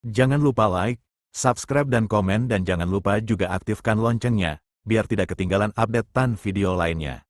Jangan lupa like, subscribe dan komen dan jangan lupa juga aktifkan loncengnya, biar tidak ketinggalan update video lainnya.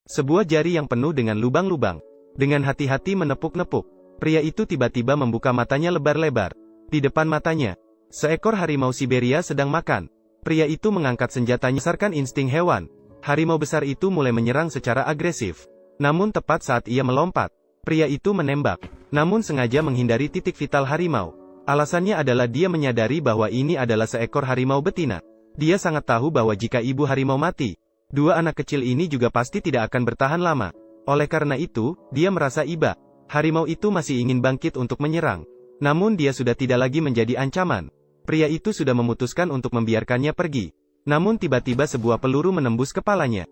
Sebuah jari yang penuh dengan lubang-lubang. Dengan hati-hati menepuk-nepuk, pria itu tiba-tiba membuka matanya lebar-lebar. Di depan matanya, seekor harimau Siberia sedang makan. Pria itu mengangkat senjatanya berdasarkan insting hewan. Harimau besar itu mulai menyerang secara agresif. Namun tepat saat ia melompat, pria itu menembak. Namun sengaja menghindari titik vital harimau. Alasannya adalah dia menyadari bahwa ini adalah seekor harimau betina. Dia sangat tahu bahwa jika ibu harimau mati, dua anak kecil ini juga pasti tidak akan bertahan lama. Oleh karena itu, dia merasa iba. Harimau itu masih ingin bangkit untuk menyerang. Namun dia sudah tidak lagi menjadi ancaman. Pria itu sudah memutuskan untuk membiarkannya pergi. Namun tiba-tiba sebuah peluru menembus kepalanya.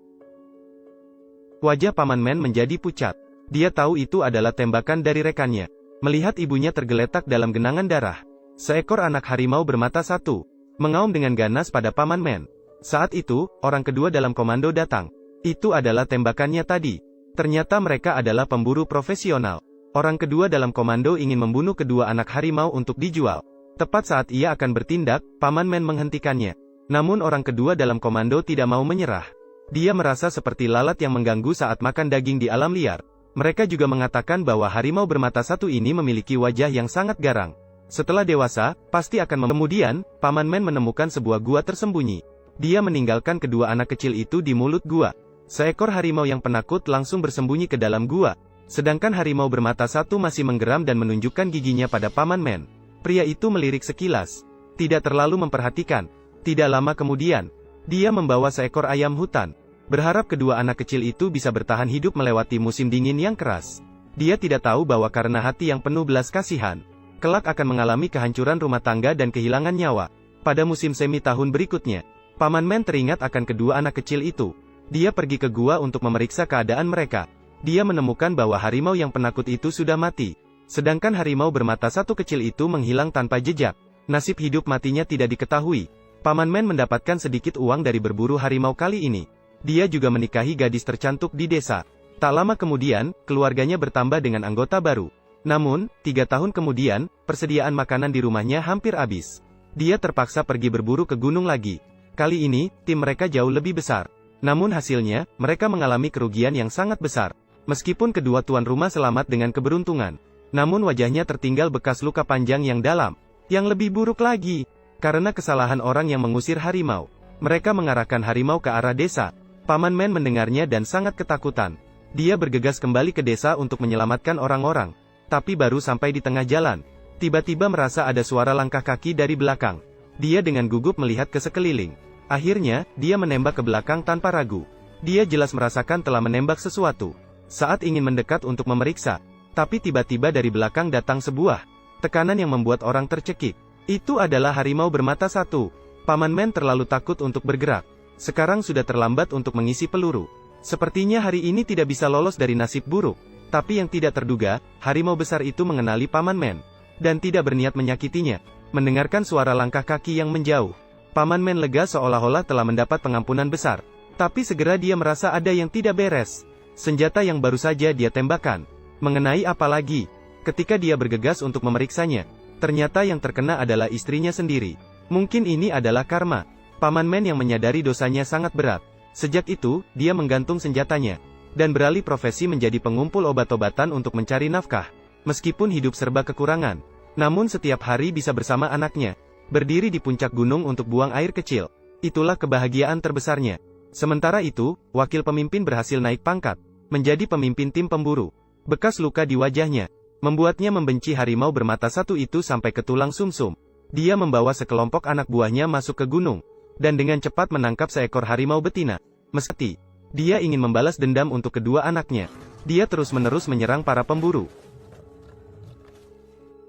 Wajah Paman Men menjadi pucat. Dia tahu itu adalah tembakan dari rekannya. Melihat ibunya tergeletak dalam genangan darah, seekor anak harimau bermata satu mengaum dengan ganas pada Paman Men. Saat itu, orang kedua dalam komando datang. Itu adalah tembakannya tadi. Ternyata mereka adalah pemburu profesional. Orang kedua dalam komando ingin membunuh kedua anak harimau untuk dijual. Tepat saat ia akan bertindak, Paman Men menghentikannya. Namun orang kedua dalam komando tidak mau menyerah. Dia merasa seperti lalat yang mengganggu saat makan daging di alam liar. Mereka juga mengatakan bahwa harimau bermata satu ini memiliki wajah yang sangat garang. Setelah dewasa, pasti akan kemudian, Paman Men menemukan sebuah gua tersembunyi. Dia meninggalkan kedua anak kecil itu di mulut gua. Seekor harimau yang penakut langsung bersembunyi ke dalam gua. Sedangkan harimau bermata satu masih menggeram dan menunjukkan giginya pada Paman Men. Pria itu melirik sekilas. Tidak terlalu memperhatikan. Tidak lama kemudian, dia membawa seekor ayam hutan. Berharap kedua anak kecil itu bisa bertahan hidup melewati musim dingin yang keras. Dia tidak tahu bahwa karena hati yang penuh belas kasihan, kelak akan mengalami kehancuran rumah tangga dan kehilangan nyawa. Pada musim semi tahun berikutnya, Paman Men teringat akan kedua anak kecil itu. Dia pergi ke gua untuk memeriksa keadaan mereka. Dia menemukan bahwa harimau yang penakut itu sudah mati. Sedangkan harimau bermata satu kecil itu menghilang tanpa jejak. Nasib hidup matinya tidak diketahui. Paman Men mendapatkan sedikit uang dari berburu harimau kali ini. Dia juga menikahi gadis tercantik di desa. Tak lama kemudian, keluarganya bertambah dengan anggota baru. Namun, 3 tahun kemudian, persediaan makanan di rumahnya hampir habis. Dia terpaksa pergi berburu ke gunung lagi. Kali ini, tim mereka jauh lebih besar. Namun hasilnya, mereka mengalami kerugian yang sangat besar. Meskipun kedua tuan rumah selamat dengan keberuntungan, namun wajahnya tertinggal bekas luka panjang yang dalam. Yang lebih buruk lagi, karena kesalahan orang yang mengusir harimau, mereka mengarahkan harimau ke arah desa. Paman Men mendengarnya dan sangat ketakutan. Dia bergegas kembali ke desa untuk menyelamatkan orang-orang. Tapi baru sampai di tengah jalan, tiba-tiba merasa ada suara langkah kaki dari belakang. Dia dengan gugup melihat ke sekeliling. Akhirnya, dia menembak ke belakang tanpa ragu. Dia jelas merasakan telah menembak sesuatu. Saat ingin mendekat untuk memeriksa, tapi tiba-tiba dari belakang datang sebuah tekanan yang membuat orang tercekik. Itu adalah harimau bermata satu. Paman Men terlalu takut untuk bergerak. Sekarang sudah terlambat untuk mengisi peluru. Sepertinya hari ini tidak bisa lolos dari nasib buruk. Tapi yang tidak terduga, harimau besar itu mengenali Paman Men dan tidak berniat menyakitinya. Mendengarkan suara langkah kaki yang menjauh, Paman Men lega seolah-olah telah mendapat pengampunan besar. Tapi segera dia merasa ada yang tidak beres. Senjata yang baru saja dia tembakan mengenai apa lagi? Ketika dia bergegas untuk memeriksanya, ternyata yang terkena adalah istrinya sendiri. Mungkin ini adalah karma. Paman Men yang menyadari dosanya sangat berat. Sejak itu, dia menggantung senjatanya dan beralih profesi menjadi pengumpul obat-obatan untuk mencari nafkah. Meskipun hidup serba kekurangan, namun setiap hari bisa bersama anaknya, berdiri di puncak gunung untuk buang air kecil. Itulah kebahagiaan terbesarnya. Sementara itu, wakil pemimpin berhasil naik pangkat, menjadi pemimpin tim pemburu. Bekas luka di wajahnya membuatnya membenci harimau bermata satu itu sampai ke tulang sumsum. Dia membawa sekelompok anak buahnya masuk ke gunung, dan dengan cepat menangkap seekor harimau betina. Meski dia ingin membalas dendam untuk kedua anaknya, dia terus-menerus menyerang para pemburu.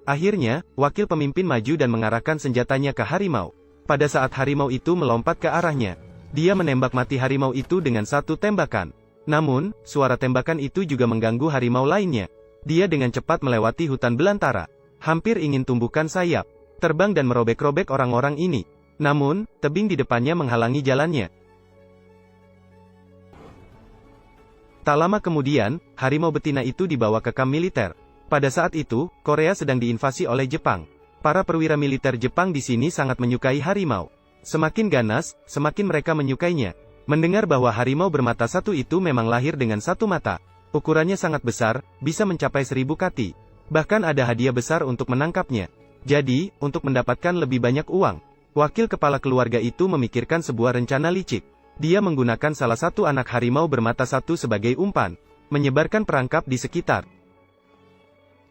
Akhirnya, wakil pemimpin maju dan mengarahkan senjatanya ke harimau. Pada saat harimau itu melompat ke arahnya, dia menembak mati harimau itu dengan satu tembakan. Namun, suara tembakan itu juga mengganggu harimau lainnya. Dia dengan cepat melewati hutan belantara, hampir ingin tumbuhkan sayap, terbang dan merobek-robek orang-orang ini. Namun, tebing di depannya menghalangi jalannya. Tak lama kemudian, harimau betina itu dibawa ke kamp militer. Pada saat itu, Korea sedang diinvasi oleh Jepang. Para perwira militer Jepang di sini sangat menyukai harimau. Semakin ganas, semakin mereka menyukainya. Mendengar bahwa harimau bermata satu itu memang lahir dengan satu mata. Ukurannya sangat besar, bisa mencapai 1000 kati. Bahkan ada hadiah besar untuk menangkapnya. Jadi, untuk mendapatkan lebih banyak uang, wakil kepala keluarga itu memikirkan sebuah rencana licik. Dia menggunakan salah satu anak harimau bermata satu sebagai umpan, menyebarkan perangkap di sekitar.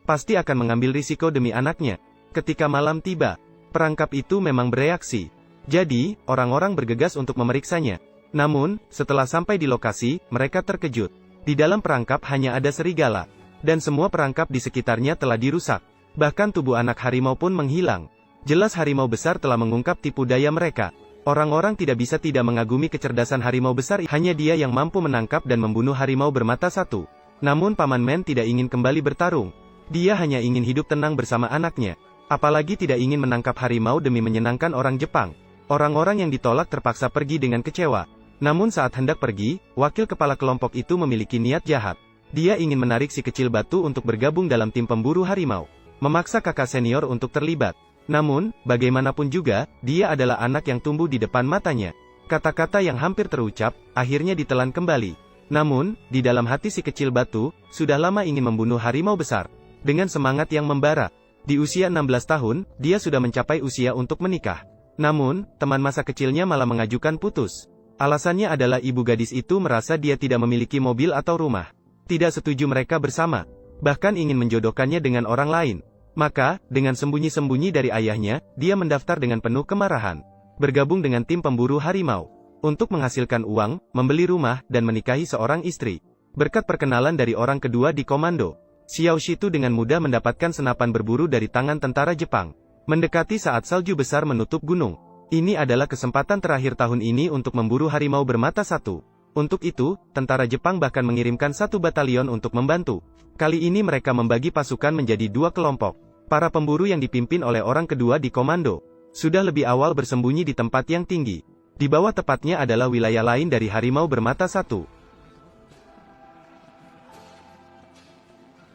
Pasti akan mengambil risiko demi anaknya. Ketika malam tiba, perangkap itu memang bereaksi. Jadi, orang-orang bergegas untuk memeriksanya. Namun, setelah sampai di lokasi, mereka terkejut. Di dalam perangkap hanya ada serigala, dan semua perangkap di sekitarnya telah dirusak. Bahkan tubuh anak harimau pun menghilang. Jelas harimau besar telah mengungkap tipu daya mereka. Orang-orang tidak bisa tidak mengagumi kecerdasan harimau besar. Hanya dia yang mampu menangkap dan membunuh harimau bermata satu. Namun Paman Men tidak ingin kembali bertarung. Dia hanya ingin hidup tenang bersama anaknya. Apalagi tidak ingin menangkap harimau demi menyenangkan orang Jepang. Orang-orang yang ditolak terpaksa pergi dengan kecewa. Namun saat hendak pergi, wakil kepala kelompok itu memiliki niat jahat. Dia ingin menarik si kecil batu untuk bergabung dalam tim pemburu harimau. Memaksa kakak senior untuk terlibat. Namun, bagaimanapun juga, dia adalah anak yang tumbuh di depan matanya. Kata-kata yang hampir terucap, akhirnya ditelan kembali. Namun, di dalam hati si kecil batu, sudah lama ingin membunuh harimau besar. Dengan semangat yang membara. Di usia 16 tahun, dia sudah mencapai usia untuk menikah. Namun, teman masa kecilnya malah mengajukan putus. Alasannya adalah ibu gadis itu merasa dia tidak memiliki mobil atau rumah. Tidak setuju mereka bersama. Bahkan ingin menjodohkannya dengan orang lain. Maka, dengan sembunyi-sembunyi dari ayahnya, dia mendaftar dengan penuh kemarahan. Bergabung dengan tim pemburu harimau. Untuk menghasilkan uang, membeli rumah, dan menikahi seorang istri. Berkat perkenalan dari orang kedua di komando, Xiao Shitu dengan mudah mendapatkan senapan berburu dari tangan tentara Jepang. Mendekati saat salju besar menutup gunung. Ini adalah kesempatan terakhir tahun ini untuk memburu harimau bermata satu. Untuk itu, tentara Jepang bahkan mengirimkan 1 batalion untuk membantu. Kali ini mereka membagi pasukan menjadi 2 kelompok. Para pemburu yang dipimpin oleh orang kedua di komando, sudah lebih awal bersembunyi di tempat yang tinggi. Di bawah tepatnya adalah wilayah lain dari harimau bermata satu.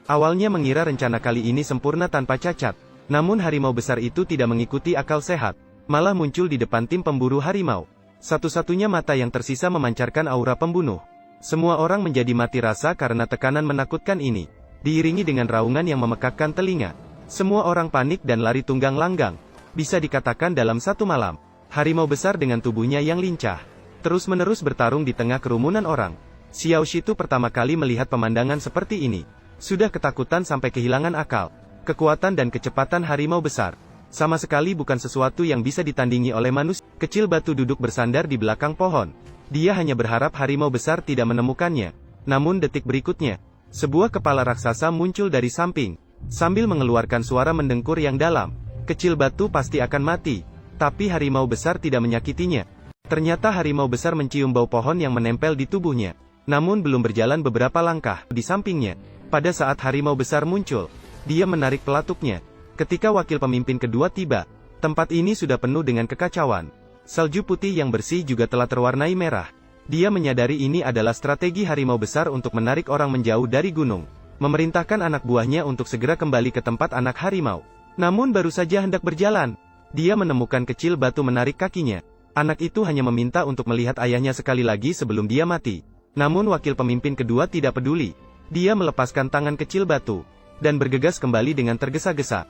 Awalnya mengira rencana kali ini sempurna tanpa cacat. Namun harimau besar itu tidak mengikuti akal sehat. Malah muncul di depan tim pemburu harimau. Satu-satunya mata yang tersisa memancarkan aura pembunuh. Semua orang menjadi mati rasa karena tekanan menakutkan ini. Diiringi dengan raungan yang memekakkan telinga. Semua orang panik dan lari tunggang langgang. Bisa dikatakan dalam satu malam, harimau besar dengan tubuhnya yang lincah terus-menerus bertarung di tengah kerumunan orang. Xiao Shitu pertama kali melihat pemandangan seperti ini. Sudah ketakutan sampai kehilangan akal. Kekuatan dan kecepatan harimau besar sama sekali bukan sesuatu yang bisa ditandingi oleh manusia. Kecil batu duduk bersandar di belakang pohon. Dia hanya berharap harimau besar tidak menemukannya. Namun detik berikutnya, sebuah kepala raksasa muncul dari samping. Sambil mengeluarkan suara mendengkur yang dalam. Kecil batu pasti akan mati. Tapi harimau besar tidak menyakitinya. Ternyata harimau besar mencium bau pohon yang menempel di tubuhnya. Namun belum berjalan beberapa langkah di sampingnya. Pada saat harimau besar muncul, dia menarik pelatuknya. Ketika wakil pemimpin kedua tiba, tempat ini sudah penuh dengan kekacauan. Salju putih yang bersih juga telah terwarnai merah. Dia menyadari ini adalah strategi harimau besar untuk menarik orang menjauh dari gunung. Memerintahkan anak buahnya untuk segera kembali ke tempat anak harimau. Namun baru saja hendak berjalan, dia menemukan kecil batu menarik kakinya. Anak itu hanya meminta untuk melihat ayahnya sekali lagi sebelum dia mati. Namun wakil pemimpin kedua tidak peduli. Dia melepaskan tangan kecil batu, dan bergegas kembali dengan tergesa-gesa.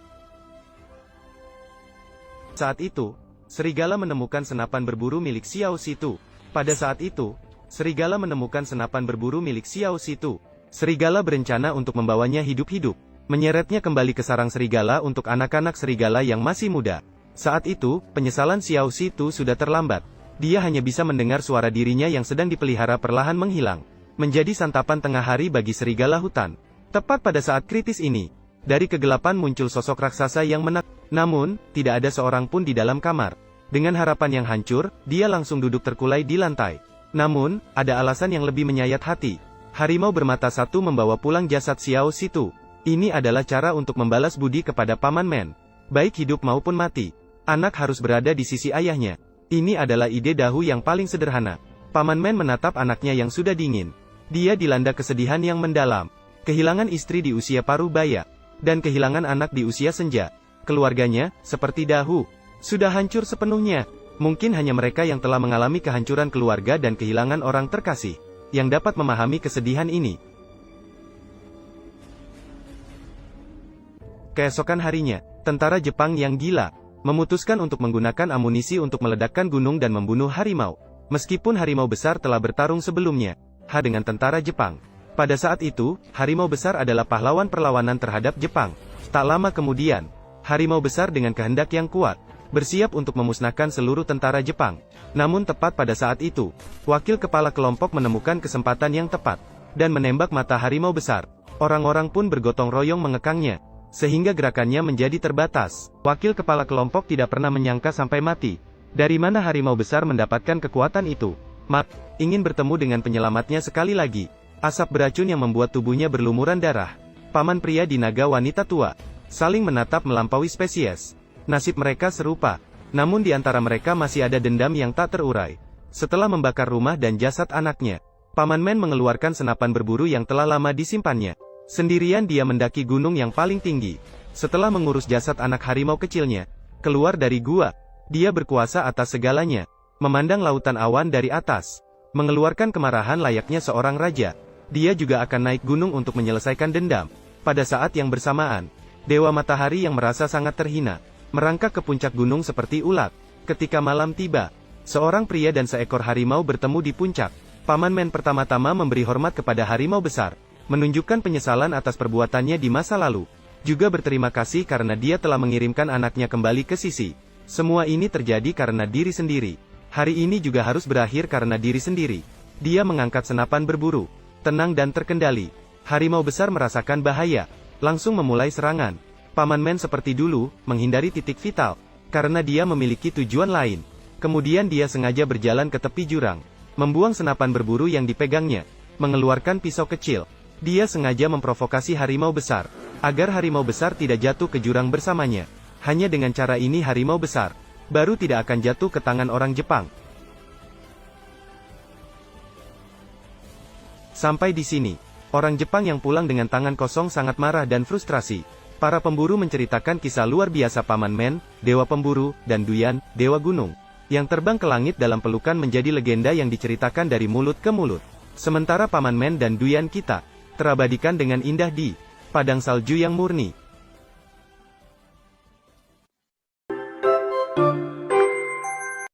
Saat itu, serigala menemukan senapan berburu milik Xiao Shitu. Pada saat itu, serigala menemukan senapan berburu milik Xiao Shitu. Serigala berencana untuk membawanya hidup-hidup. Menyeretnya kembali ke sarang serigala untuk anak-anak serigala yang masih muda. Saat itu, penyesalan Xiao Shitu sudah terlambat. Dia hanya bisa mendengar suara dirinya yang sedang dipelihara perlahan menghilang. Menjadi santapan tengah hari bagi serigala hutan. Tepat pada saat kritis ini, dari kegelapan muncul sosok raksasa yang namun, tidak ada seorang pun di dalam kamar. Dengan harapan yang hancur, dia langsung duduk terkulai di lantai. Namun, ada alasan yang lebih menyayat hati. Harimau bermata satu membawa pulang jasad Xiao Shitu. Ini adalah cara untuk membalas budi kepada Paman Men. Baik hidup maupun mati, anak harus berada di sisi ayahnya. Ini adalah ide Dahu yang paling sederhana. Paman Men menatap anaknya yang sudah dingin. Dia dilanda kesedihan yang mendalam. Kehilangan istri di usia paruh baya, dan kehilangan anak di usia senja. Keluarganya, seperti Dahu, sudah hancur sepenuhnya. Mungkin hanya mereka yang telah mengalami kehancuran keluarga dan kehilangan orang terkasih, yang dapat memahami kesedihan ini. Keesokan harinya, tentara Jepang yang gila, memutuskan untuk menggunakan amunisi untuk meledakkan gunung dan membunuh harimau. Meskipun harimau besar telah bertarung sebelumnya, dengan tentara Jepang. Pada saat itu, harimau besar adalah pahlawan perlawanan terhadap Jepang. Tak lama kemudian, harimau besar dengan kehendak yang kuat, bersiap untuk memusnahkan seluruh tentara Jepang. Namun tepat pada saat itu, wakil kepala kelompok menemukan kesempatan yang tepat, dan menembak mata harimau besar. Orang-orang pun bergotong royong mengekangnya, sehingga gerakannya menjadi terbatas. Wakil kepala kelompok tidak pernah menyangka sampai mati. Dari mana harimau besar mendapatkan kekuatan itu? Mak, ingin bertemu dengan penyelamatnya sekali lagi. Asap beracun yang membuat tubuhnya berlumuran darah. Paman pria di naga wanita tua, saling menatap melampaui spesies. Nasib mereka serupa, namun di antara mereka masih ada dendam yang tak terurai. Setelah membakar rumah dan jasad anaknya, Paman Men mengeluarkan senapan berburu yang telah lama disimpannya. Sendirian dia mendaki gunung yang paling tinggi. Setelah mengurus jasad anak harimau kecilnya, keluar dari gua, dia berkuasa atas segalanya, memandang lautan awan dari atas, mengeluarkan kemarahan layaknya seorang raja. Dia juga akan naik gunung untuk menyelesaikan dendam. Pada saat yang bersamaan, Dewa Matahari yang merasa sangat terhina, merangkak ke puncak gunung seperti ulat. Ketika malam tiba, seorang pria dan seekor harimau bertemu di puncak. Paman Men pertama-tama memberi hormat kepada harimau besar, menunjukkan penyesalan atas perbuatannya di masa lalu, juga berterima kasih karena dia telah mengirimkan anaknya kembali ke sisi. Semua ini terjadi karena diri sendiri. Hari ini juga harus berakhir karena diri sendiri. Dia mengangkat senapan berburu, tenang dan terkendali. Harimau besar merasakan bahaya, langsung memulai serangan. Paman Men seperti dulu, menghindari titik vital, karena dia memiliki tujuan lain. Kemudian dia sengaja berjalan ke tepi jurang, membuang senapan berburu yang dipegangnya, mengeluarkan pisau kecil. Dia sengaja memprovokasi harimau besar, agar harimau besar tidak jatuh ke jurang bersamanya. Hanya dengan cara ini harimau besar baru tidak akan jatuh ke tangan orang Jepang. Sampai di sini, orang Jepang yang pulang dengan tangan kosong sangat marah dan frustrasi. Para pemburu menceritakan kisah luar biasa Paman Men, dewa pemburu, dan Duyan, dewa gunung, yang terbang ke langit dalam pelukan menjadi legenda yang diceritakan dari mulut ke mulut. Sementara Paman Men dan Duyan kita terabadikan dengan indah di padang salju yang murni.